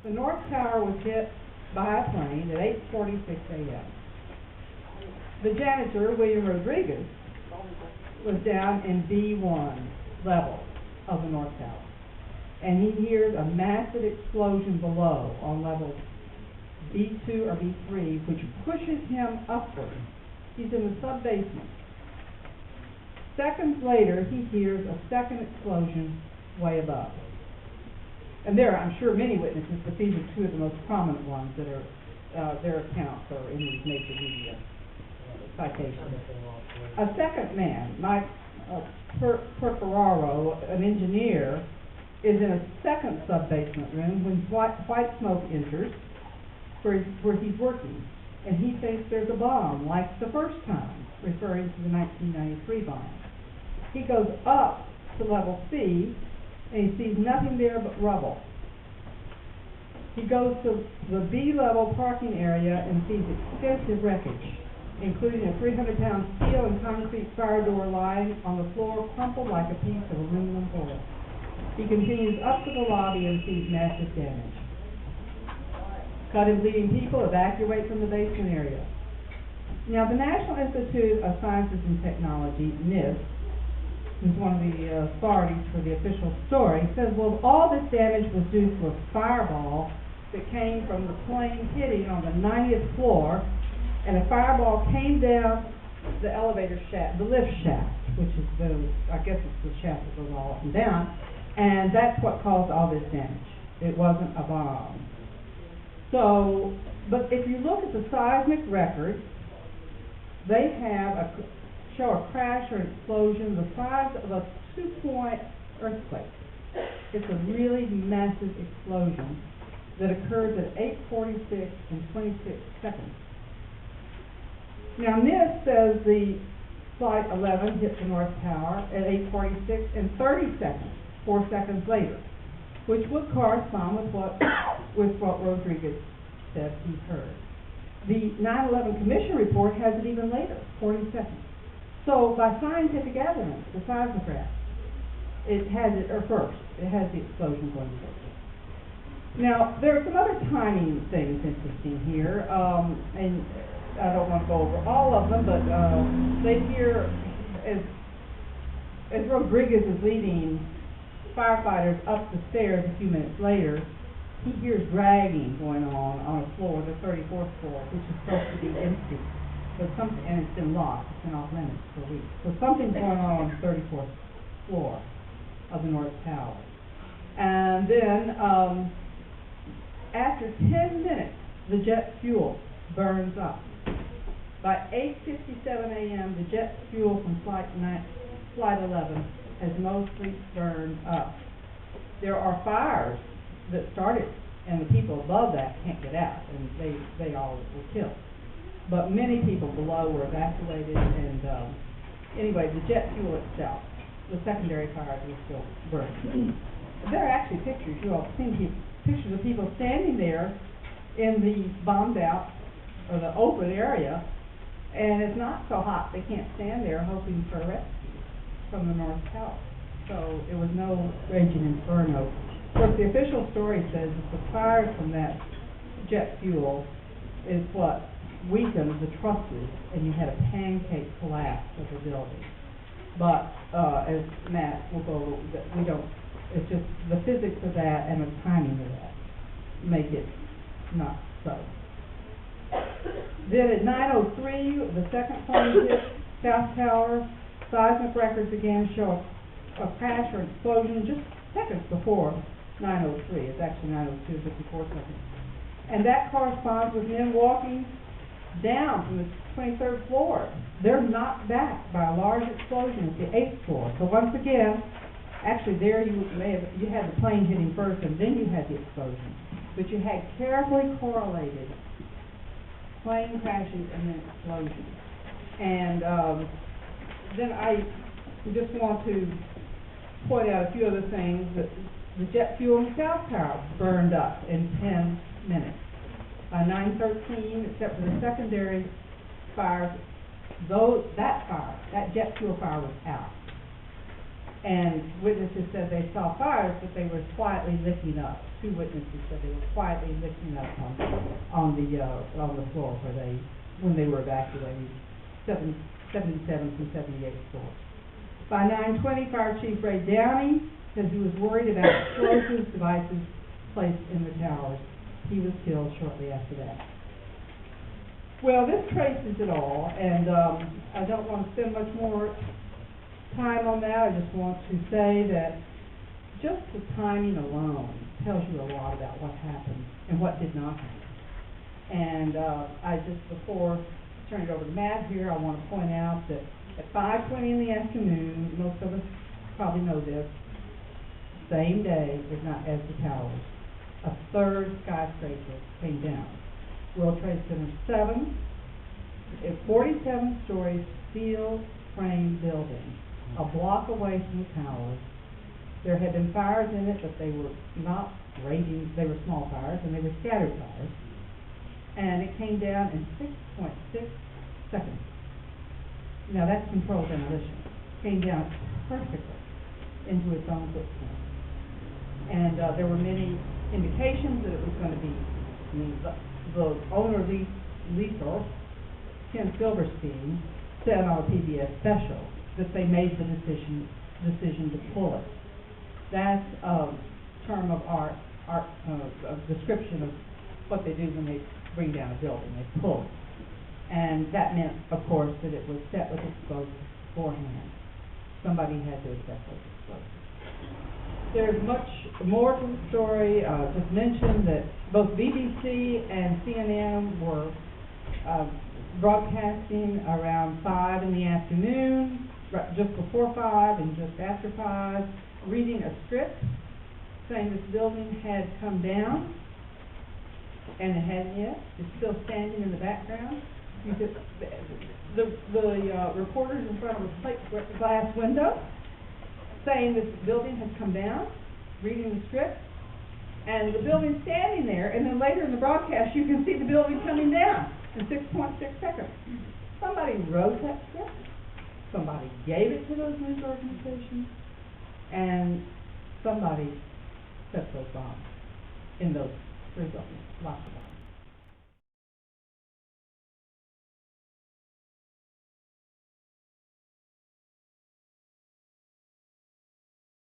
The North Tower was hit by a plane at 8:46 a.m. The janitor, William Rodriguez, was down in B1 level of the North Tower, and he hears a massive explosion below on level B2 or B3, which pushes him upward. He's in the sub-basement. Seconds later, he hears a second explosion way above. And there are, I'm sure, many witnesses, but these are two of the most prominent ones that are, their accounts are in these major media citations. A second man, Mike Perferaro, an engineer, is in a second sub-basement room when white smoke enters where he's working. And he thinks there's a bomb, like the first time, referring to the 1993 bomb. He goes up to level C, and he sees nothing there but rubble. He goes to the B-level parking area and sees extensive wreckage, including a 300-pound steel and concrete fire door lying on the floor, crumpled like a piece of aluminum foil. He continues up to the lobby and sees massive damage. Cut and bleeding people evacuate from the basement area. Now, the National Institute of Sciences and Technology, NIST, who's one of the authorities for the official story, says, well, all this damage was due to a fireball that came from the plane hitting on the 90th floor, and the fireball came down the elevator shaft, the lift shaft, which is I guess it's the shaft that goes all up and down, and that's what caused all this damage. It wasn't a bomb. So, but if you look at the seismic records, they show a crash or an explosion the size of a 2-point earthquake. It's a really massive explosion that occurs at 8:46 and 26 seconds. Now, NIST says the Flight 11 hit the North Tower at 8:46 and 30 seconds, 4 seconds later, which would correspond with what Rodriguez said he heard. The 9/11 Commission report has it even later, 40 seconds. So by scientific evidence, the seismograph, it has it, or first, it has the explosion going first. Now, there are some other timing things interesting here, and I don't want to go over all of them, but they hear, as Rodriguez is leading firefighters up the stairs a few minutes later, he hears dragging going on a floor, the 34th floor, which is supposed to be empty. So and it's been locked, it's been off limits for weeks. So something's going on the 34th floor of the North Tower. And then, after 10 minutes, the jet fuel burns up. By 8:57 a.m., the jet fuel from Flight 11 has mostly burned up. There are fires that started, and the people above that can't get out, and they all were killed. But many people below were evacuated, and anyway, the jet fuel itself, the secondary fires were still burning. There are actually pictures, you all have seen pictures of people standing there in the bombed out, or the open area, and it's not so hot they can't stand there hoping for a rescue from the North Tower. So it was no raging inferno. Of course, the official story says that the fire from that jet fuel is what weakened the trusses, and you had a pancake collapse of the building. But as Matt will go, we don't. It's just the physics of that and the timing of that make it not so. Then at 9:03, the second plane hit South Tower. Seismic records again show a crash or explosion just seconds before 9:03. It's actually 9:02, 54 seconds. And that corresponds with men walking down from the 23rd floor. They're knocked back by a large explosion at the 8th floor. So once again, actually there you had the plane hitting first, and then you had the explosion. But you had carefully correlated plane crashes and then explosions. And then I just want to point out a few other things. That the jet fuel in South Tower burned up in 10 minutes. By 9:13, except for the secondary fires, that jet fuel fire was out. And witnesses said they saw fires, but they were quietly licking up. two witnesses said they were quietly lifting up on the floor when they were evacuating 77th and 78th floors. By 9:20, Fire Chief Ray Downey said he was worried about explosive devices placed in the towers. He was killed shortly after that. Well, this traces it all, and I don't want to spend much more time on that. I just want to say that just the timing alone tells you a lot about what happened and what did not happen. And before I turn it over to Matt here, I want to point out that at 5:20 in the afternoon, most of us probably know this, same day as the towers, a third skyscraper came down. World Trade Center 7, a 47-story steel frame building, a block away from the towers. There had been fires in it, but they were not raging, they were small fires, and they were scattered fires. And it came down in 6.6 seconds. Now that's controlled demolition. Came down perfectly into its own footprint. And there were many indications that it was going to be, the owner, leaseor, Ken Silverstein, said on a PBS special that they made the decision to pull it. That's a term of art, a description of what they do when they bring down a building. They pull it. And that meant, of course, that it was set with explosives beforehand. Somebody had to set those explosives. There's much more to the story. Just mentioned that both BBC and CNN were broadcasting around 5 in the afternoon, just before 5 and just after 5, reading a script saying this building had come down, and it hadn't yet. It's still standing in the background. You could, the reporters in front of a plate glass window saying this building had come down, reading the script, and the building standing there, and then later in the broadcast you can see the building coming down in 6.6 seconds. Somebody wrote that script, somebody gave it to those news organizations, and somebody set those bombs in those three buildings, lots of bombs.